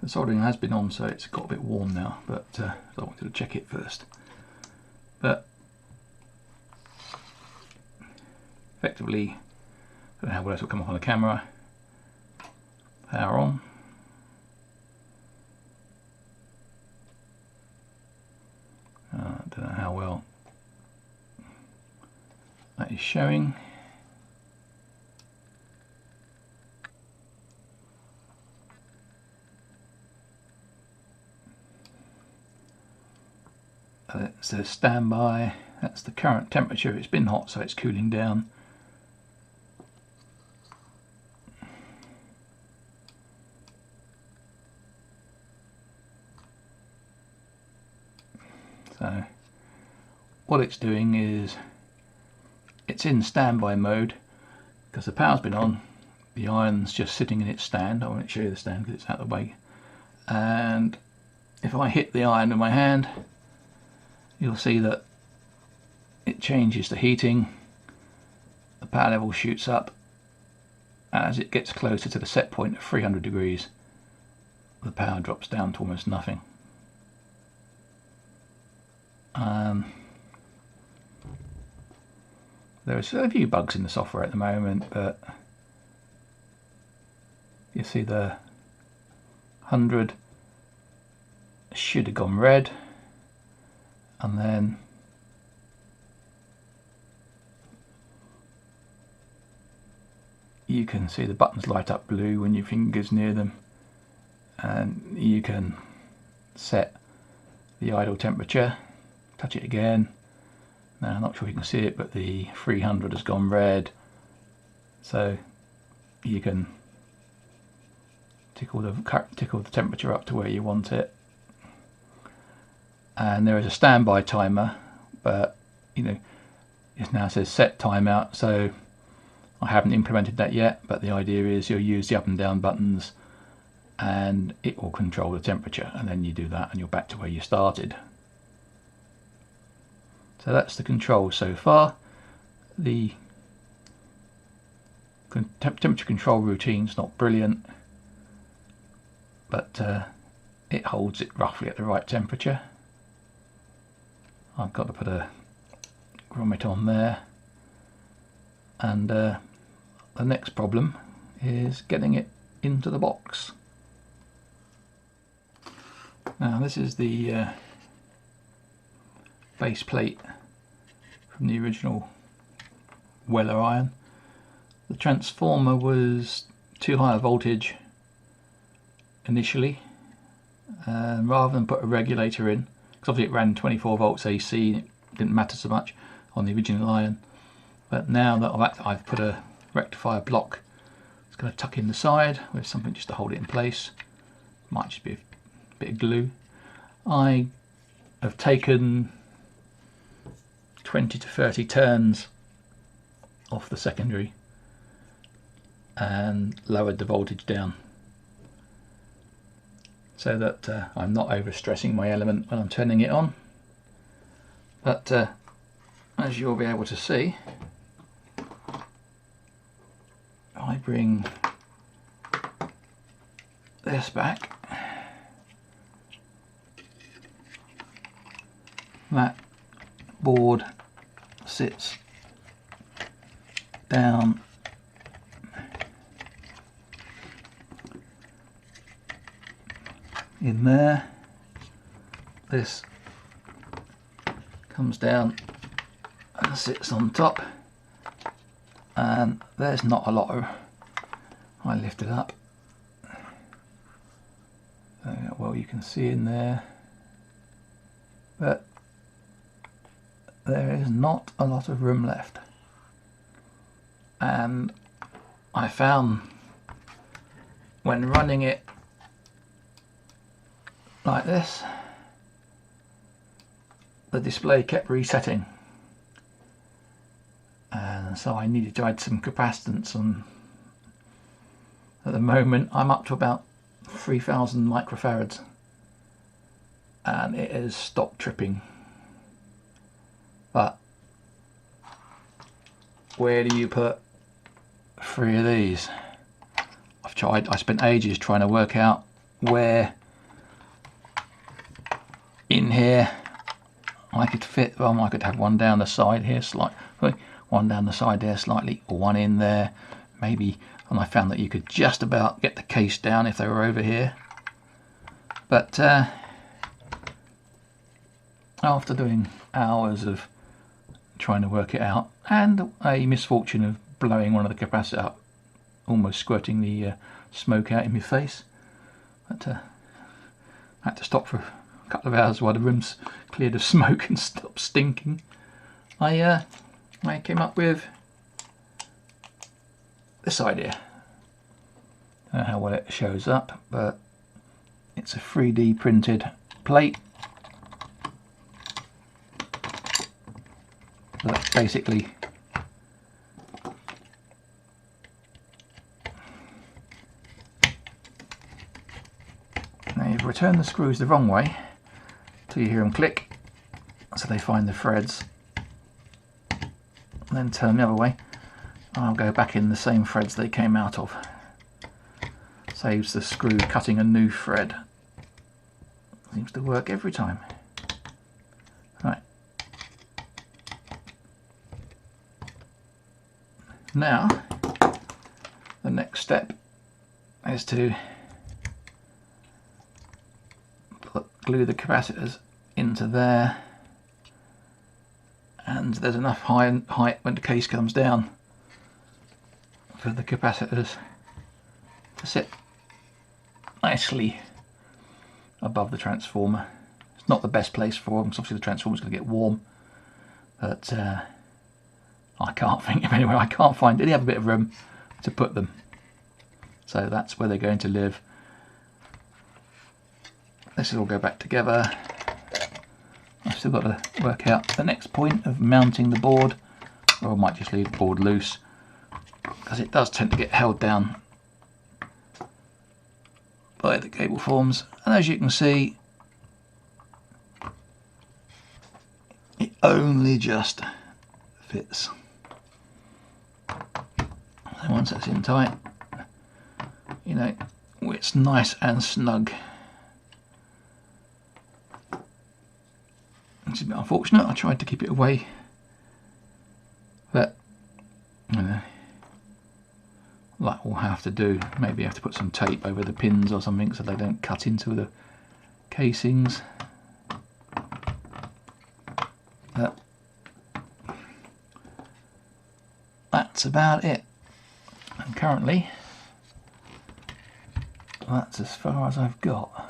The soldering has been on, so it's got a bit warm now, but I wanted to check it first. But effectively, I don't know how well this will come up on the camera. Power on. I don't know how well that is showing. It says standby. That's the current temperature. It's been hot, so it's cooling down. So what it's doing is it's in standby mode because the power's been on. The iron's just sitting in its stand. I won't show you the stand because it's out of the way. And if I hit the iron with my hand, you'll see that it changes to heating. The power level shoots up. As it gets closer to the set point of 300 degrees, the power drops down to almost nothing. There's a few bugs in the software at the moment, but you see the 100 should have gone red, and then you can see the buttons light up blue when your finger's near them, and you can set the idle temperature. Touch it again. Now I'm not sure you can see it, but the 300 has gone red, so you can tickle the temperature up to where you want it. And there is a standby timer, but you know, it now says set timeout, so I haven't implemented that yet, but the idea is you'll use the up and down buttons and it will control the temperature, and then you do that and you're back to where you started. So that's the control so far. The temperature control routine's not brilliant, but it holds it roughly at the right temperature. I've got to put a grommet on there, and the next problem is getting it into the box. Now this is the base plate from the original Weller iron. The transformer was too high a voltage initially, and rather than put a regulator in, because obviously it ran 24 volts AC, it didn't matter so much on the original iron, but now that I've put a rectifier block, it's going to tuck in the side with something just to hold it in place. Might just be a bit of glue. I have taken 20 to 30 turns off the secondary and lowered the voltage down so that I'm not overstressing my element when I'm turning it on. But as you'll be able to see, I bring this back, that board sits down in there, this comes down and sits on top, and there's not a lot of, I lift it up, well you can see in there, but there is not a lot of room left. And I found when running it like this, the display kept resetting, and so I needed to add some capacitance, and at the moment I'm up to about 3000 microfarads and it has stopped tripping. But where do you put 3 of these? I spent ages trying to work out where in here I could fit, well, I could have one down the side here, one down the side there slightly, or one in there, maybe. And I found that you could just about get the case down if they were over here. But after doing hours of trying to work it out, and a misfortune of blowing one of the capacitors up, almost squirting the smoke out in my face, but I had to stop for a couple of hours while the room's cleared of smoke and stopped stinking. I came up with this idea. I don't know how well it shows up, but it's a 3D printed plate that basically now you've returned the screws the wrong way till you hear them click, so they find the threads, and then turn the other way and I'll go back in the same threads they came out of. Saves the screw cutting a new thread. Seems to work every time. Right. Now, the next step is to glue the capacitors into there, and there's enough height when the case comes down for the capacitors to sit nicely above the transformer. It's not the best place for them, because obviously the transformer's going to get warm, but I can't think of anywhere. I can't find any other bit of room to put them, so that's where they're going to live. This will all go back together. I've still got to work out the next point of mounting the board, or I might just leave the board loose, because it does tend to get held down by the cable forms, and as you can see, it only just fits. So once that's in tight, you know, it's nice and snug. It's a bit unfortunate. I tried to keep it away, but you know, that will have to do. Maybe have to put some tape over the pins or something so they don't cut into the casings. But that's about it. And currently, that's as far as I've got.